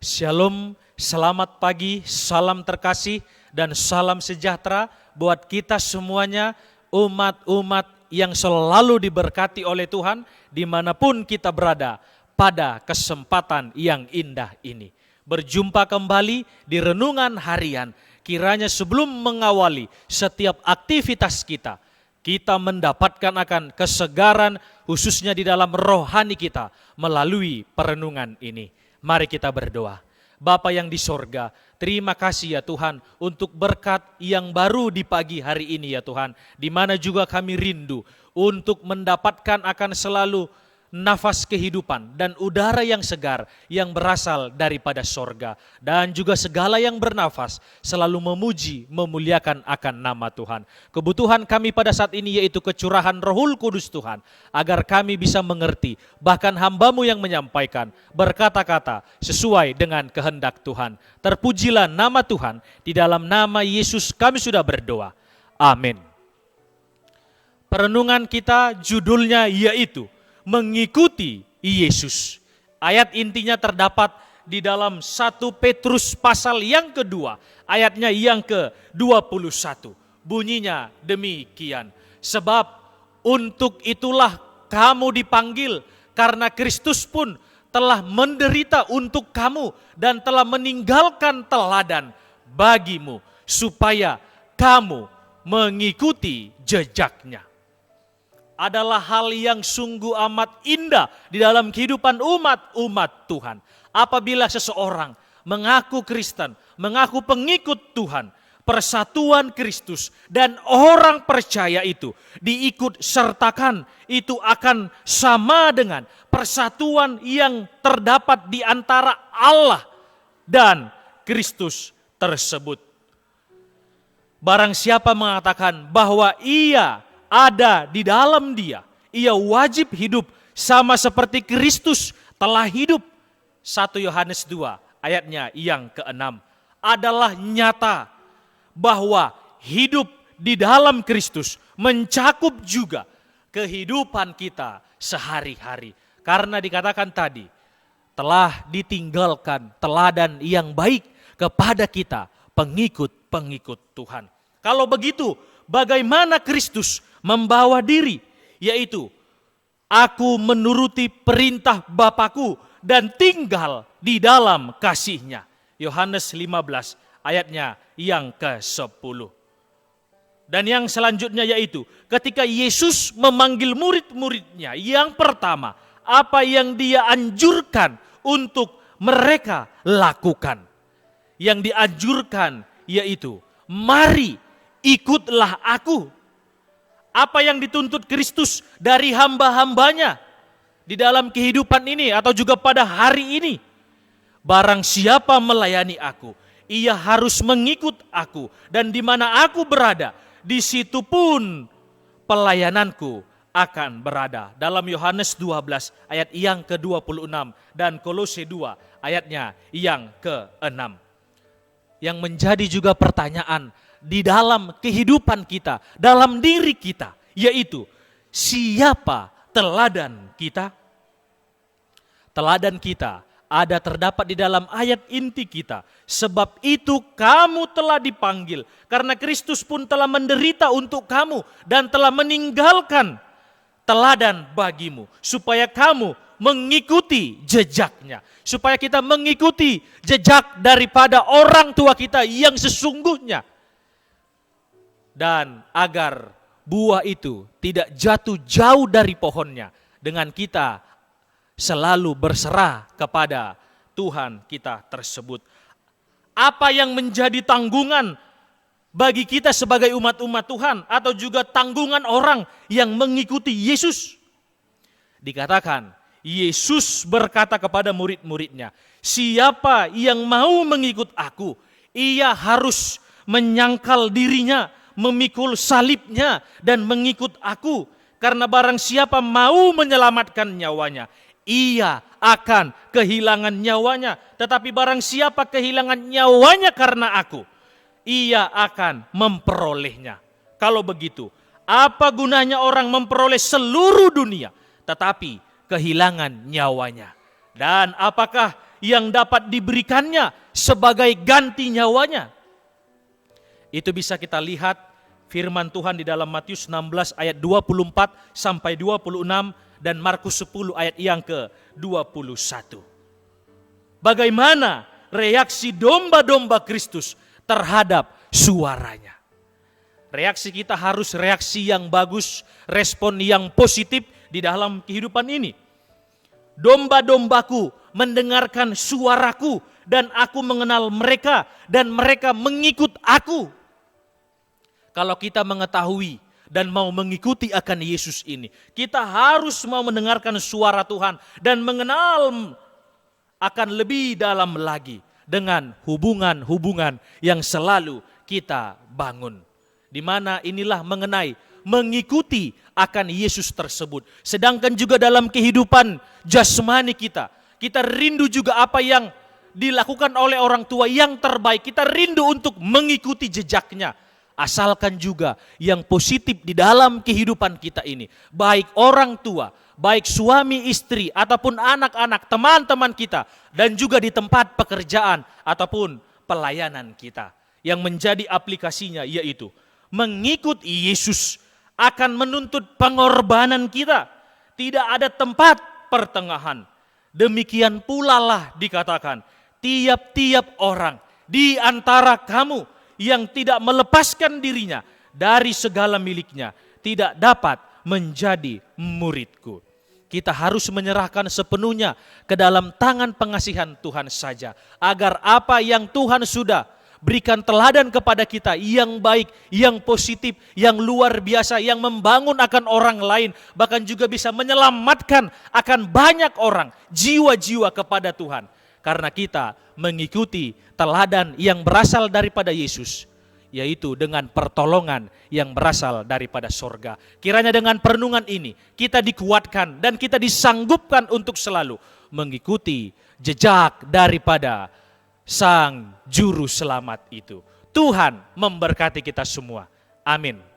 Shalom, selamat pagi, salam terkasih dan salam sejahtera buat kita semuanya, umat-umat yang selalu diberkati oleh Tuhan dimanapun kita berada pada kesempatan yang indah ini. Berjumpa kembali di renungan harian, kiranya sebelum mengawali setiap aktivitas kita, kita mendapatkan akan kesegaran khususnya di dalam rohani kita melalui perenungan ini. Mari kita berdoa. Bapa yang di sorga, terima kasih ya Tuhan untuk berkat yang baru di pagi hari ini ya Tuhan. Di mana juga kami rindu untuk mendapatkan akan selalu nafas kehidupan dan udara yang segar yang berasal daripada sorga. Dan juga segala yang bernafas selalu memuji, memuliakan akan nama Tuhan. Kebutuhan kami pada saat ini yaitu kecurahan Rohul Kudus Tuhan, agar kami bisa mengerti, bahkan hamba-Mu yang menyampaikan berkata-kata sesuai dengan kehendak Tuhan. Terpujilah nama Tuhan, di dalam nama Yesus kami sudah berdoa. Amin. Perenungan kita judulnya yaitu mengikuti Yesus. Ayat intinya terdapat di dalam 1 Petrus pasal yang kedua, ayatnya yang ke-21. Bunyinya demikian. Sebab untuk itulah kamu dipanggil, karena Kristus pun telah menderita untuk kamu dan telah meninggalkan teladan bagimu, supaya kamu mengikuti jejaknya. Adalah hal yang sungguh amat indah di dalam kehidupan umat Tuhan. Apabila seseorang mengaku Kristen, mengaku pengikut Tuhan, persatuan Kristus dan orang percaya itu diikut sertakan, itu akan sama dengan persatuan yang terdapat di antara Allah dan Kristus tersebut. Barang siapa mengatakan bahwa ia ada di dalam Dia, ia wajib hidup sama seperti Kristus telah hidup. 1 Yohanes 2 ayatnya yang ke-6. Adalah nyata bahwa hidup di dalam Kristus mencakup juga kehidupan kita sehari-hari. Karena dikatakan tadi, telah ditinggalkan teladan yang baik kepada kita, pengikut-pengikut Tuhan. Kalau begitu, bagaimana Kristus membawa diri, yaitu aku menuruti perintah Bapakku dan tinggal di dalam kasih-Nya. Yohanes 15 ayatnya yang ke-10. Dan yang selanjutnya yaitu ketika Yesus memanggil murid-muridnya, yang pertama apa yang Dia anjurkan untuk mereka lakukan. Yang dianjurkan yaitu mari ikutlah aku. Apa yang dituntut Kristus dari hamba-hambanya di dalam kehidupan ini atau juga pada hari ini? Barang siapa melayani aku, ia harus mengikut aku, dan di mana aku berada, di situ pun pelayananku akan berada. Dalam Yohanes 12 ayat yang ke-26 dan Kolose 2 ayatnya yang ke-6. Yang menjadi juga pertanyaan di dalam kehidupan kita, dalam diri kita, yaitu siapa teladan kita? Teladan kita ada terdapat di dalam ayat inti kita. Sebab itu kamu telah dipanggil, karena Kristus pun telah menderita untuk kamu dan telah meninggalkan teladan bagimu, supaya kamu mengikuti jejaknya. Supaya kita mengikuti jejak daripada orang tua kita yang sesungguhnya. Dan agar buah itu tidak jatuh jauh dari pohonnya, dengan kita selalu berserah kepada Tuhan kita tersebut. Apa yang menjadi tanggungan bagi kita sebagai umat-umat Tuhan, atau juga tanggungan orang yang mengikuti Yesus? Dikatakan Yesus berkata kepada murid-muridnya, siapa yang mau mengikut aku, ia harus menyangkal dirinya, memikul salibnya dan mengikut aku. Karena barang siapa mau menyelamatkan nyawanya, ia akan kehilangan nyawanya. Tetapi barang siapa kehilangan nyawanya karena aku, ia akan memperolehnya. Kalau begitu, apa gunanya orang memperoleh seluruh dunia tetapi kehilangan nyawanya? Dan apakah yang dapat diberikannya sebagai ganti nyawanya. Itu bisa kita lihat firman Tuhan di dalam Matius 16 ayat 24 sampai 26 dan Markus 10 ayat yang ke-21. Bagaimana reaksi domba-domba Kristus terhadap suaranya? Reaksi kita harus reaksi yang bagus, respon yang positif di dalam kehidupan ini. Domba-dombaku mendengarkan suaraku dan aku mengenal mereka dan mereka mengikut aku. Kalau kita mengetahui dan mau mengikuti akan Yesus ini, kita harus mau mendengarkan suara Tuhan dan mengenal akan lebih dalam lagi dengan hubungan-hubungan yang selalu kita bangun. Di mana inilah mengenai mengikuti akan Yesus tersebut. Sedangkan juga dalam kehidupan jasmani kita rindu juga apa yang dilakukan oleh orang tua yang terbaik. Kita rindu untuk mengikuti jejaknya. Asalkan juga yang positif di dalam kehidupan kita ini. Baik orang tua, baik suami istri, ataupun anak-anak, teman-teman kita. Dan juga di tempat pekerjaan ataupun pelayanan kita. Yang menjadi aplikasinya yaitu mengikut Yesus akan menuntut pengorbanan kita. Tidak ada tempat pertengahan. Demikian pula lah dikatakan, tiap-tiap orang di antara kamu yang tidak melepaskan dirinya dari segala miliknya tidak dapat menjadi muridku. Kita harus menyerahkan sepenuhnya ke dalam tangan pengasihan Tuhan saja. Agar apa yang Tuhan sudah berikan teladan kepada kita yang baik, yang positif, yang luar biasa, yang membangun akan orang lain. Bahkan juga bisa menyelamatkan akan banyak orang, jiwa-jiwa kepada Tuhan. Karena kita mengikuti teladan yang berasal daripada Yesus, yaitu dengan pertolongan yang berasal daripada sorga. Kiranya dengan perenungan ini kita dikuatkan dan kita disanggupkan untuk selalu mengikuti jejak daripada Sang Juru Selamat itu. Tuhan memberkati kita semua. Amin.